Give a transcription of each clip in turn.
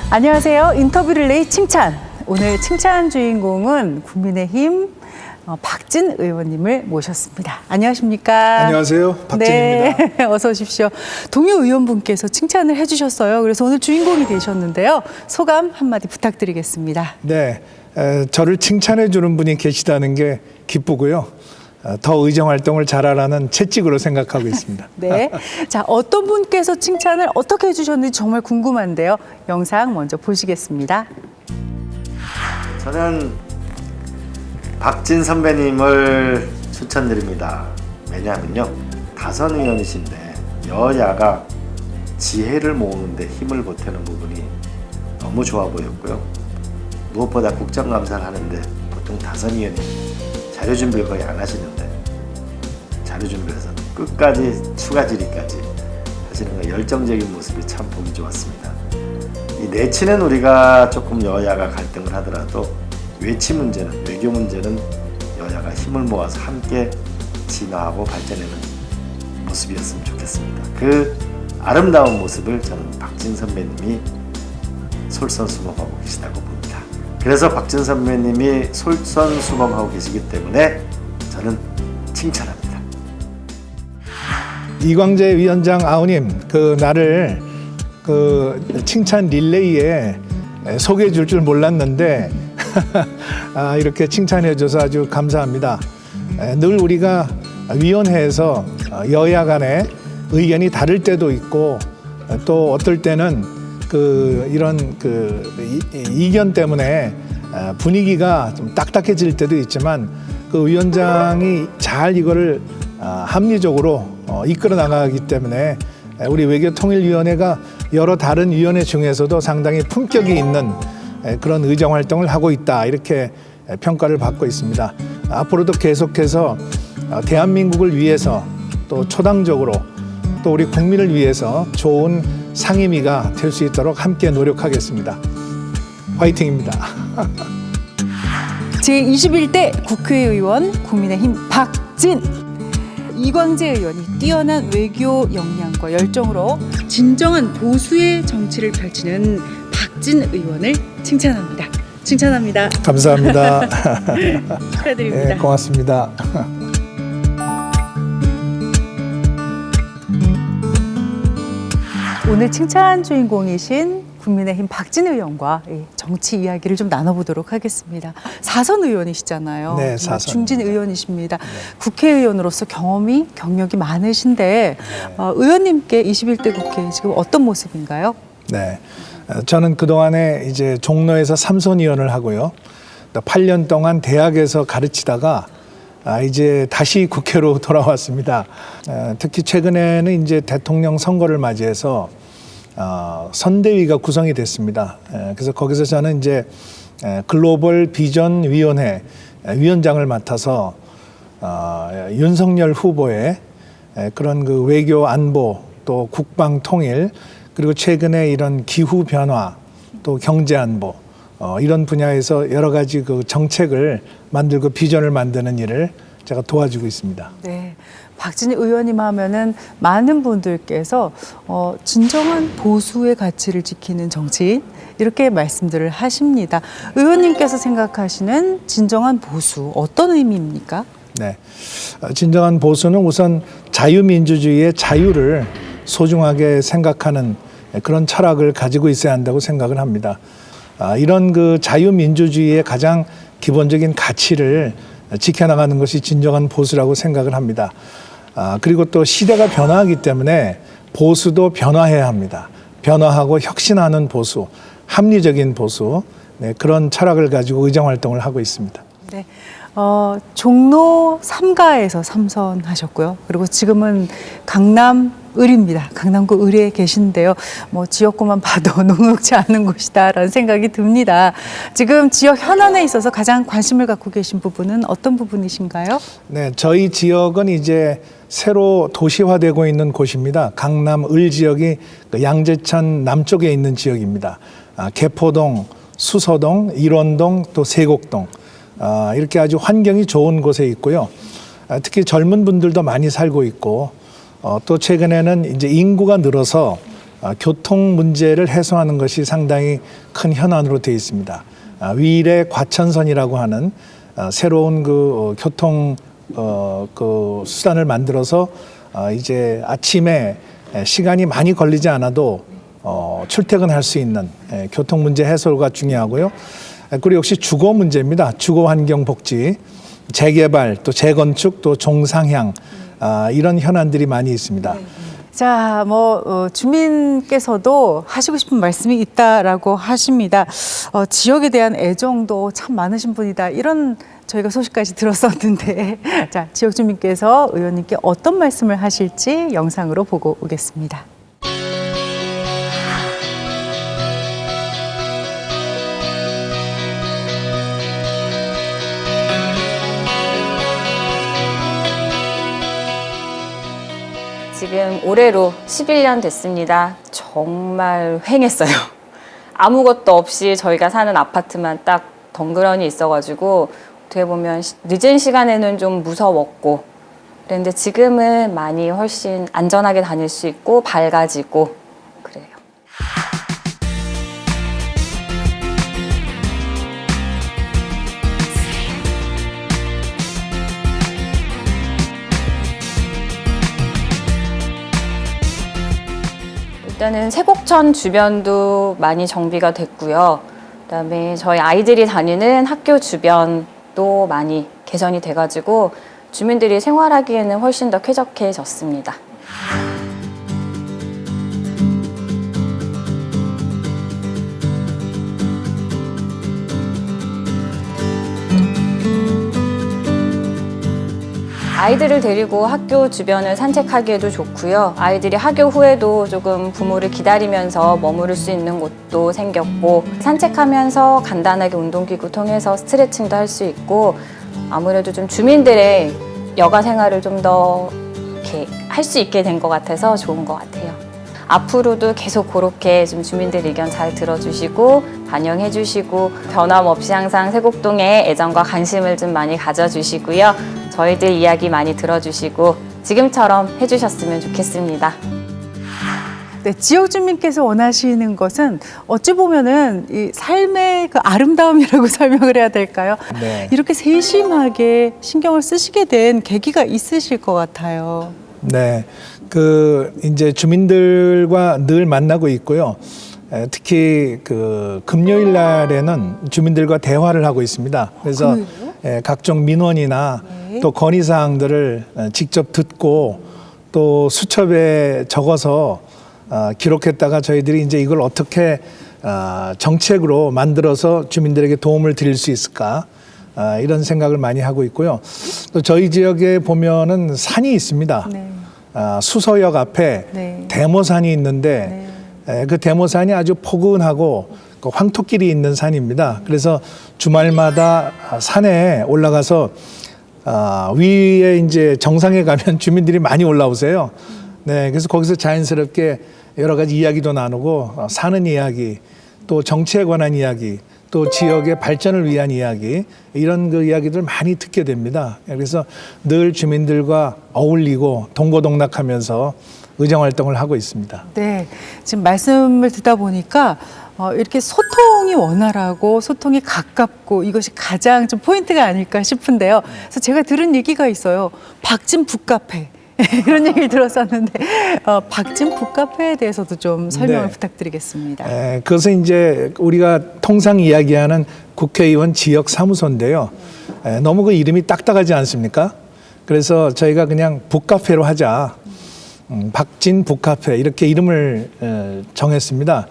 안녕하세요. 인터뷰 릴레이 칭찬. 오늘 칭찬 주인공은 국민의힘 박진 의원님을 모셨습니다. 안녕하십니까? 안녕하세요. 박진입니다. 네, 어서 오십시오. 동료 의원분께서 칭찬을 해주셨어요. 그래서 오늘 주인공이 되셨는데요. 소감 한마디 부탁드리겠습니다. 네, 저를 칭찬해 주는 분이 계시다는 게 기쁘고요. 더 의정 활동을 잘하라는 채찍으로 생각하고 있습니다. 네, 자, 어떤 분께서 칭찬을 어떻게 해주셨는지 정말 궁금한데요. 영상 먼저 보시겠습니다. 저는 박진 선배님을 추천드립니다. 왜냐하면요, 다선 의원이신데 여야가 지혜를 모으는데 힘을 보태는 부분이 너무 좋아 보였고요. 무엇보다 국정감사를 하는데 보통 다선 의원이 자료 준비를 거의 안 하시는데 자료 준비해서 끝까지 추가 질의까지 하시는 거 열정적인 모습이 참 보기 좋았습니다. 이 내치는 우리가 조금 여야가 갈등을 하더라도 외치 문제는, 외교 문제는 여야가 힘을 모아서 함께 진화하고 발전하는 모습이었으면 좋겠습니다. 그 아름다운 모습을 저는 박진 선배님이 솔선수범하고 계시다고 봅니다. 그래서 박진 선배님이 솔선수범하고 계시기 때문에 저는 칭찬합니다. 이광재 위원장 아우님, 나를 칭찬 릴레이에 소개해 줄 줄 몰랐는데 이렇게 칭찬해 줘서 아주 감사합니다. 늘 우리가 위원회에서 여야 간에 의견이 다를 때도 있고 또 어떨 때는 이런 이견 때문에 분위기가 좀 딱딱해질 때도 있지만 그 위원장이 잘 이거를 합리적으로 이끌어 나가기 때문에 우리 외교통일위원회가 여러 다른 위원회 중에서도 상당히 품격이 있는 그런 의정 활동을 하고 있다, 이렇게 평가를 받고 있습니다. 앞으로도 계속해서 대한민국을 위해서 또 초당적으로 또 우리 국민을 위해서 좋은 상임위가 될 수 있도록 함께 노력하겠습니다. 화이팅입니다. 제21대 국회의원 국민의힘 박진. 이광재 의원이 뛰어난 외교 역량과 열정으로 진정한 보수의 정치를 펼치는 박진 의원을 칭찬합니다. 칭찬합니다. 감사합니다. 축하드립니다. 네, 고맙습니다. 오늘 칭찬 주인공이신 국민의힘 박진 의원과 정치 이야기를 좀 나눠보도록 하겠습니다. 4선 의원이시잖아요. 네, 4선. 중진 의원이십니다. 국회의원으로서 경력이 많으신데 의원님께 21대 국회 지금 어떤 모습인가요? 네, 저는 그동안에 이제 종로에서 삼선 의원을 하고요. 또 8년 동안 대학에서 가르치다가 이제 다시 국회로 돌아왔습니다. 특히 최근에는 이제 대통령 선거를 맞이해서 선대위가 구성이 됐습니다. 그래서 거기서 저는 이제 글로벌 비전 위원회 위원장을 맡아서 윤석열 후보의 그런 외교 안보 또 국방 통일 그리고 최근에 이런 기후 변화 또 경제 안보 이런 분야에서 여러 가지 정책을 만들고 비전을 만드는 일을 제가 도와주고 있습니다. 네. 박진 의원님 하면은 많은 분들께서 진정한 보수의 가치를 지키는 정치인 이렇게 말씀들을 하십니다. 의원님께서 생각하시는 진정한 보수 어떤 의미입니까? 네, 진정한 보수는 우선 자유민주주의의 자유를 소중하게 생각하는 그런 철학을 가지고 있어야 한다고 생각을 합니다. 이런 자유민주주의의 가장 기본적인 가치를 지켜나가는 것이 진정한 보수라고 생각을 합니다. 그리고 또 시대가 변화하기 때문에 보수도 변화해야 합니다. 변화하고 혁신하는 보수, 합리적인 보수, 그런 철학을 가지고 의정활동을 하고 있습니다. 네, 종로 3가에서 3선 하셨고요. 그리고 지금은 강남 을입니다. 강남구 을에 계신데요. 지역구만 봐도 녹록지 않은 곳이다라는 생각이 듭니다. 지금 지역 현안에 있어서 가장 관심을 갖고 계신 부분은 어떤 부분이신가요? 네, 저희 지역은 이제 새로 도시화되고 있는 곳입니다. 강남 을 지역이 양재천 남쪽에 있는 지역입니다. 개포동, 수서동, 일원동, 또 세곡동 이렇게 아주 환경이 좋은 곳에 있고요. 특히 젊은 분들도 많이 살고 있고 또 최근에는 이제 인구가 늘어서 교통 문제를 해소하는 것이 상당히 큰 현안으로 되어 있습니다. 위례 과천선이라고 하는 새로운 그 교통 그 수단을 만들어서 이제 아침에 시간이 많이 걸리지 않아도 출퇴근할 수 있는 교통 문제 해소가 중요하고요. 그리고 역시 주거 문제입니다. 주거 환경 복지, 재개발, 또 재건축, 또 종상향 이런 현안들이 많이 있습니다. 자, 주민께서도 하시고 싶은 말씀이 있다라고 하십니다. 지역에 대한 애정도 참 많으신 분이다. 이런 저희가 소식까지 들었었는데, 자, 지역 주민께서 의원님께 어떤 말씀을 하실지 영상으로 보고 오겠습니다. 지금 올해로 11년 됐습니다. 정말 휑했어요. 아무것도 없이 저희가 사는 아파트만 딱 덩그러니 있어가지고 어떻게 보면 늦은 시간에는 좀 무서웠고 그런데 지금은 많이 훨씬 안전하게 다닐 수 있고 밝아지고 그래요. 일단은 세곡천 주변도 많이 정비가 됐고요. 그다음에 저희 아이들이 다니는 학교 주변도 많이 개선이 돼가지고 주민들이 생활하기에는 훨씬 더 쾌적해졌습니다. 아이들을 데리고 학교 주변을 산책하기에도 좋고요. 아이들이 학교 후에도 조금 부모를 기다리면서 머무를 수 있는 곳도 생겼고 산책하면서 간단하게 운동기구 통해서 스트레칭도 할 수 있고 아무래도 좀 주민들의 여가 생활을 좀 더 이렇게 할 수 있게 된 것 같아서 좋은 것 같아요. 앞으로도 계속 그렇게 좀 주민들 의견 잘 들어주시고 반영해 주시고 변함없이 항상 세곡동에 애정과 관심을 좀 많이 가져주시고요. 저희들 이야기 많이 들어주시고 지금처럼 해주셨으면 좋겠습니다. 네, 지역 주민께서 원하시는 것은 어찌 보면은 이 삶의 그 아름다움이라고 설명을 해야 될까요? 네. 이렇게 세심하게 신경을 쓰시게 된 계기가 있으실 것 같아요. 네, 이제 주민들과 늘 만나고 있고요. 특히 금요일 날에는 주민들과 대화를 하고 있습니다. 그래서 각종 민원이나 또 건의 사항들을 직접 듣고 또 수첩에 적어서 기록했다가 저희들이 이제 이걸 어떻게 정책으로 만들어서 주민들에게 도움을 드릴 수 있을까 이런 생각을 많이 하고 있고요. 또 저희 지역에 보면은 산이 있습니다. 네. 수서역 앞에 네. 대모산이 있는데 그 대모산이 아주 포근하고 그 황토길이 있는 산입니다. 그래서 주말마다 산에 올라가서 위에 이제 정상에 가면 주민들이 많이 올라오세요. 네, 그래서 거기서 자연스럽게 여러 가지 이야기도 나누고 사는 이야기, 또 정치에 관한 이야기, 또 지역의 발전을 위한 이야기 이런 그 이야기들 많이 듣게 됩니다. 그래서 늘 주민들과 어울리고 동고동락하면서 의정 활동을 하고 있습니다. 네, 지금 말씀을 듣다 보니까 이렇게 소통이 원활하고 소통이 가깝고 이것이 가장 좀 포인트가 아닐까 싶은데요. 그래서 제가 들은 얘기가 있어요. 박진 북카페. 그런 얘기 들었었는데 박진 북카페에 대해서도 좀 설명을 네. 부탁드리겠습니다. 그것은 이제 우리가 통상 이야기하는 국회의원 지역 사무소인데요. 너무 그 이름이 딱딱하지 않습니까? 그래서 저희가 그냥 북카페로 하자. 박진 북카페 이렇게 이름을 정했습니다.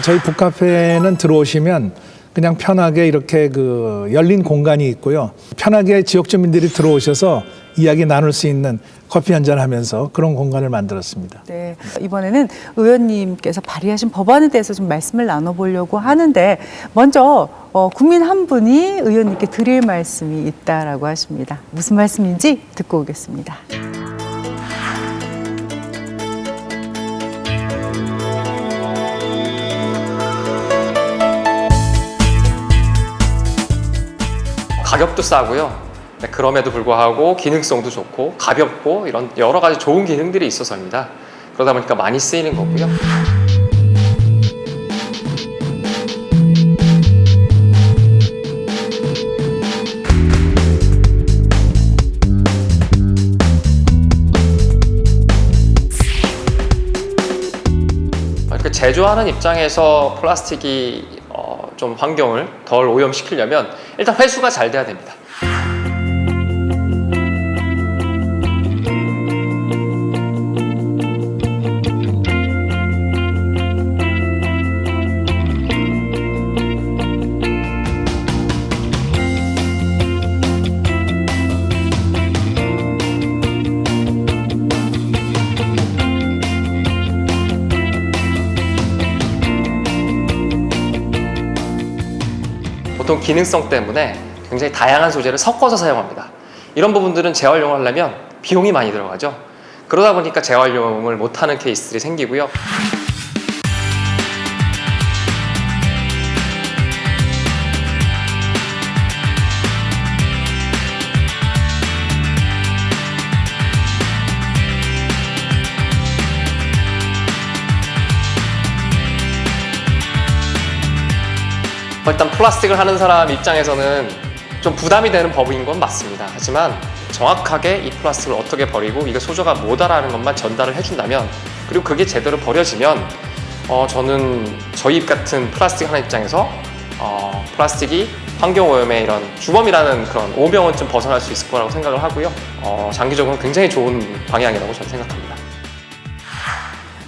저희 북카페는 들어오시면 그냥 편하게 이렇게 열린 공간이 있고요. 편하게 지역 주민들이 들어오셔서 이야기 나눌 수 있는 커피 한잔 하면서 그런 공간을 만들었습니다. 네, 이번에는 의원님께서 발의하신 법안에 대해서 좀 말씀을 나눠보려고 하는데 먼저 국민 한 분이 의원님께 드릴 말씀이 있다라고 하십니다. 무슨 말씀인지 듣고 오겠습니다. 가격도 싸고요. 네, 그럼에도 불구하고 기능성도 좋고 가볍고 이런 여러 가지 좋은 기능들이 있어서입니다. 그러다 보니까 많이 쓰이는 거고요. 그 제조하는 입장에서 플라스틱이 좀 환경을 덜 오염시키려면 일단 회수가 잘 돼야 됩니다. 보통 기능성 때문에 굉장히 다양한 소재를 섞어서 사용합니다. 이런 부분들은 재활용을 하려면 비용이 많이 들어가죠. 그러다 보니까 재활용을 못하는 케이스들이 생기고요. 일단 플라스틱을 하는 사람 입장에서는 좀 부담이 되는 법인 건 맞습니다. 하지만 정확하게 이 플라스틱을 어떻게 버리고 이게 소재가 뭐다라는 것만 전달을 해준다면, 그리고 그게 제대로 버려지면 저는 저희 입 같은 플라스틱 하는 입장에서 플라스틱이 환경오염의 이런 주범이라는 그런 오명은 좀 벗어날 수 있을 거라고 생각을 하고요. 장기적으로 굉장히 좋은 방향이라고 저는 생각합니다.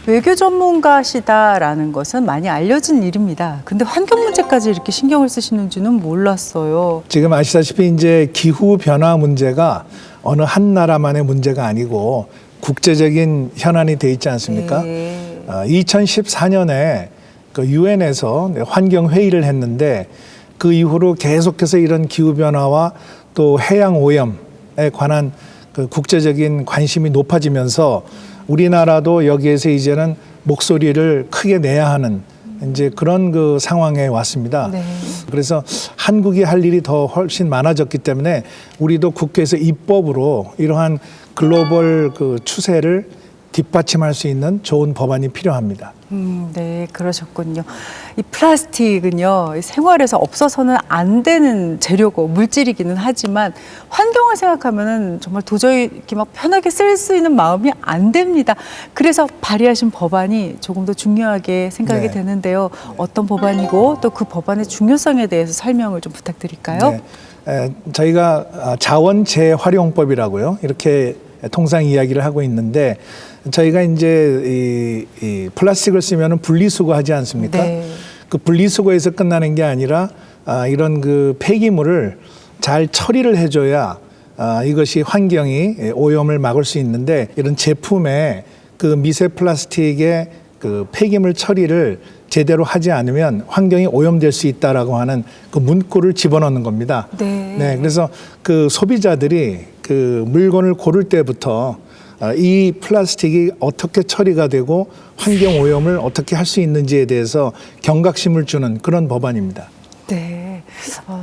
외교 전문가시다라는 것은 많이 알려진 일입니다. 근데 환경 문제까지 이렇게 신경을 쓰시는지는 몰랐어요. 지금 아시다시피 이제 기후 변화 문제가 어느 한 나라만의 문제가 아니고 국제적인 현안이 돼 있지 않습니까? 네. 2014년에 그 유엔에서 환경 회의를 했는데 그 이후로 계속해서 이런 기후 변화와 또 해양 오염에 관한 그 국제적인 관심이 높아지면서 우리나라도 여기에서 이제는 목소리를 크게 내야 하는 이제 그런 그 상황에 왔습니다. 네. 그래서 한국이 할 일이 더 훨씬 많아졌기 때문에 우리도 국회에서 입법으로 이러한 글로벌 그 추세를 뒷받침할 수 있는 좋은 법안이 필요합니다. 네, 그러셨군요. 이 플라스틱은요, 생활에서 없어서는 안 되는 재료고 물질이기는 하지만 환경을 생각하면은 정말 도저히 이렇게 막 편하게 쓸 수 있는 마음이 안 됩니다. 그래서 발의하신 법안이 조금 더 중요하게 생각이 네. 되는데요. 어떤 법안이고 또 그 법안의 중요성에 대해서 설명을 좀 부탁드릴까요? 네. 저희가 자원 재활용법이라고요. 이렇게 통상 이야기를 하고 있는데 저희가 이제 이 플라스틱을 쓰면은 분리수거하지 않습니까? 네. 그 분리수거에서 끝나는 게 아니라 이런 그 폐기물을 잘 처리를 해줘야 이것이 환경이 오염을 막을 수 있는데, 이런 제품에 그 미세 플라스틱의 그 폐기물 처리를 제대로 하지 않으면 환경이 오염될 수 있다라고 하는 그 문구를 집어넣는 겁니다. 네. 그래서 그 소비자들이 그 물건을 고를 때부터 이 플라스틱이 어떻게 처리가 되고 환경 오염을 어떻게 할 수 있는지에 대해서 경각심을 주는 그런 법안입니다. 네,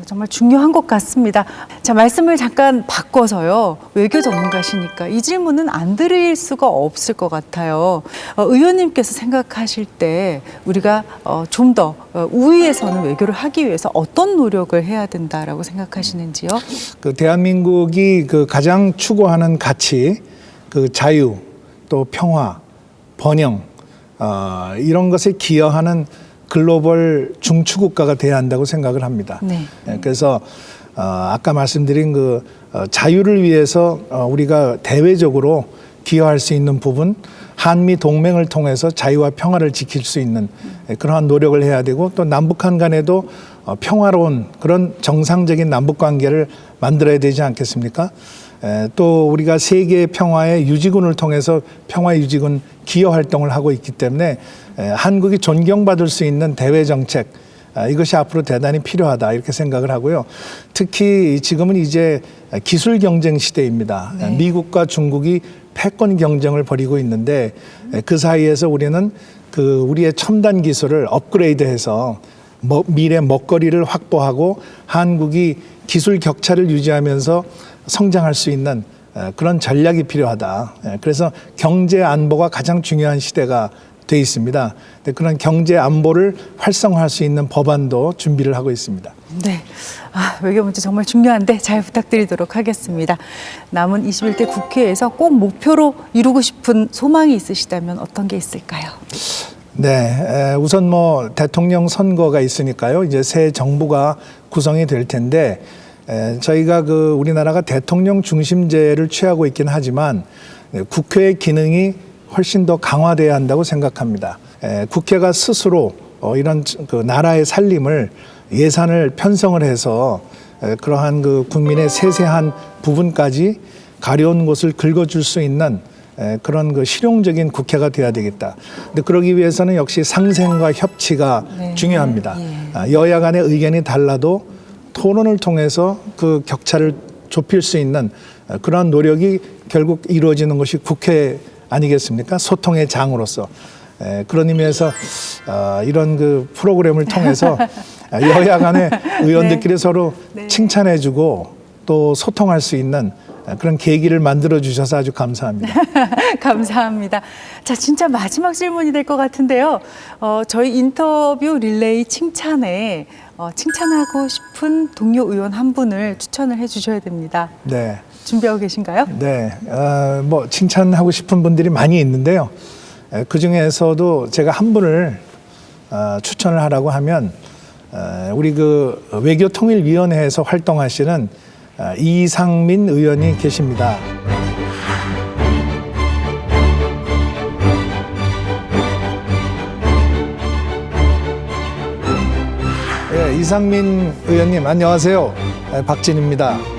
정말 중요한 것 같습니다. 자, 말씀을 잠깐 바꿔서요. 외교 전문가시니까 이 질문은 안 드릴 수가 없을 것 같아요. 의원님께서 생각하실 때 우리가 좀 더 우위에서는 외교를 하기 위해서 어떤 노력을 해야 된다라고 생각하시는지요? 그 대한민국이 그 가장 추구하는 가치, 그 자유, 또 평화, 번영, 이런 것에 기여하는 글로벌 중추국가가 돼야 한다고 생각을 합니다. 네. 그래서 아까 말씀드린 그 자유를 위해서 우리가 대외적으로 기여할 수 있는 부분, 한미 동맹을 통해서 자유와 평화를 지킬 수 있는 그러한 노력을 해야 되고, 또 남북한 간에도 평화로운 그런 정상적인 남북 관계를 만들어야 되지 않겠습니까? 또 우리가 세계 평화의 유지군을 통해서 평화 유지군 기여 활동을 하고 있기 때문에 한국이 존경받을 수 있는 대외 정책, 이것이 앞으로 대단히 필요하다 이렇게 생각을 하고요. 특히 지금은 이제 기술 경쟁 시대입니다. 네. 미국과 중국이 패권 경쟁을 벌이고 있는데 그 사이에서 우리는 그 우리의 첨단 기술을 업그레이드해서 미래 먹거리를 확보하고 한국이 기술 격차를 유지하면서 성장할 수 있는 그런 전략이 필요하다. 그래서 경제 안보가 가장 중요한 시대가 돼 있습니다. 그런 경제 안보를 활성화할 수 있는 법안도 준비를 하고 있습니다. 네. 외교 문제 정말 중요한데 잘 부탁드리도록 하겠습니다. 남은 21대 국회에서 꼭 목표로 이루고 싶은 소망이 있으시다면 어떤 게 있을까요? 네, 우선 뭐 대통령 선거가 있으니까요. 이제 새 정부가 구성이 될 텐데 저희가 우리나라가 대통령 중심제를 취하고 있긴 하지만 국회의 기능이 훨씬 더 강화돼야 한다고 생각합니다. 국회가 스스로 이런 나라의 살림을 예산을 편성을 해서 그러한 국민의 세세한 부분까지 가려운 곳을 긁어줄 수 있는 그런 실용적인 국회가 돼야 되겠다. 근데 그러기 위해서는 역시 상생과 협치가 중요합니다. 여야 간의 의견이 달라도 토론을 통해서 그 격차를 좁힐 수 있는 그러한 노력이 결국 이루어지는 것이 국회 아니겠습니까? 소통의 장으로서. 그런 의미에서 이런 프로그램을 통해서 여야 간의 의원들끼리 서로 칭찬해주고 또 소통할 수 있는 그런 계기를 만들어 주셔서 아주 감사합니다. 감사합니다. 자, 진짜 마지막 질문이 될 것 같은데요. 저희 인터뷰 릴레이 칭찬에 칭찬하고 싶은 동료 의원 한 분을 추천을 해주셔야 됩니다. 네. 준비하고 계신가요? 네. 뭐 칭찬하고 싶은 분들이 많이 있는데요. 그 중에서도 제가 한 분을 추천을 하라고 하면 우리 외교통일위원회에서 활동하시는 이상민 의원이 계십니다. 네, 이상민 의원님 안녕하세요. 박진입니다.